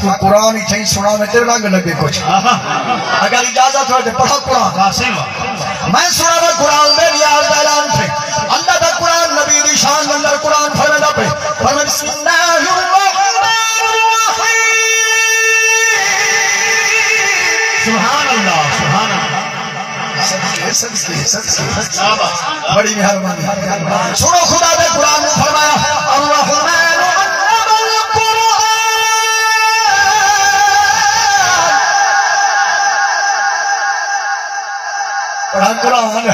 تو قرآن ہی چھئی سنا میں تیرے لگ لگے کچھ اگر اجازت ہو تو پڑھا قرآن میں سنا میں قرآن میں ریاض اعلان تھے اللہ کا قرآن نبی دی شان اندر قرآن فرمیدہ پہ فرمید بسم اللہ الرحمن الرحیم سبحان اللہ سبحان اللہ بڑی مہربانی سنو خدا نے قرآن میں فرمایا الرحمن علم القرآن پڑھا قرآن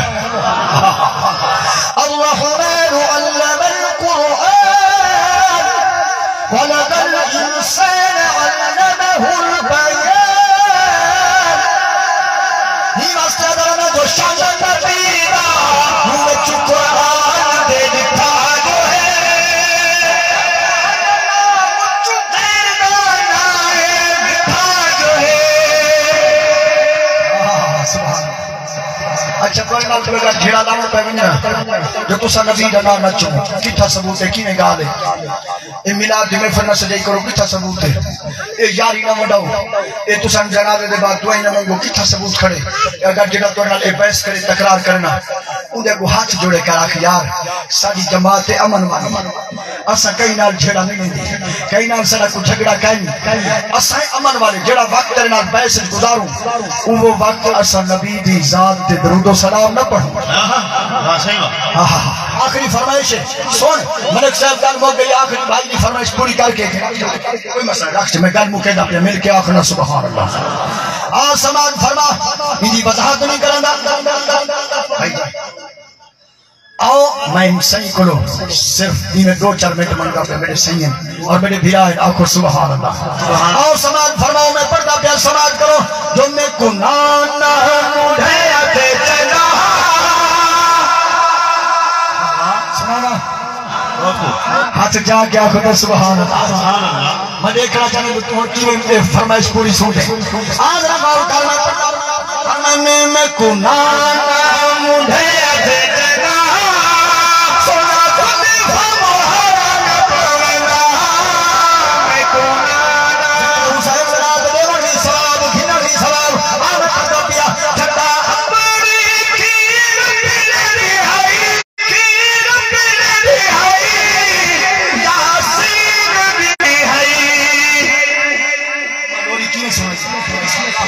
الرحمن علم القرآن خلق الانسان علمه البيان ہی واسطے ادھر جو شاند نبیرہ مجھ قرآن دے دکھا جو ہے مجھ دینا نائے دکھا جو ہے سبحان اچھا کوئی نال تو لگا جھیڑا دامو پہ بنیا جو تو سا نبی جنا نچو کتھا ثبوت ہے کی میں گا لے اے ملاد میں فرنا سجائی کرو کتھا ثبوت ہے اے یاری نہ مڈاؤ اے تو سن جنازے دے بعد دعائی نہ منگو کتھا ثبوت کھڑے اگر جڑا تو نال اے بحث کرے تکرار کرنا اندے کو ہاتھ جوڑے کر آخ یار ساری جماعت امن مان اسا کئی نال جھیڑا نہیں دی کئی نال سارا کو جھگڑا کہیں اسا امن والے جڑا وقت تیرے نال بحث گزاروں وہ وقت اسا نبی دی ذات تے درود و سلام نہ پڑھوں آخری فرمائش ہے سن ملک صاحب گل مو گئی آخری بھائی دی فرمائش پوری کر کے کوئی مسئلہ رکھ میں گل مو کہنا پہ مل کے آخرنا سبحان اللہ آسمان فرما ہندی وضاحت نہیں کرنا آؤ میں صحیح کلو صرف میں 2-4 منٹ منگا پہ میرے صحیح ہیں اور میرے بھی آئے آخر سبحان اللہ آؤ سمان فرماؤ میں پڑھتا پہ سماعت کرو جو میں کنانا مڈھے چلا سمانا ہاتھ جا کے آخر سبحان اللہ میں دیکھنا چاہنے تو کی فرمائش پوری سوٹے آج رہا کرنا میں کنانا مڈھے چلا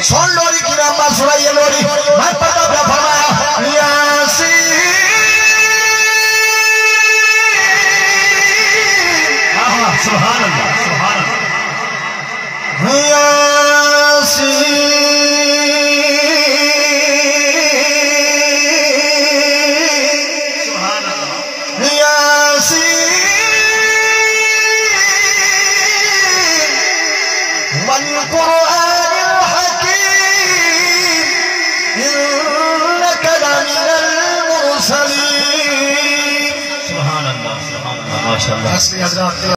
سن لوری کی رحمت سنائیے لوری میں پتہ پہ فرمایا یاسین سبحان اللہ سبحان اللہ یاسین سبحان اللہ یاسین والقرآن سبحان اللہ سبحان اللہ ماشاء اللہ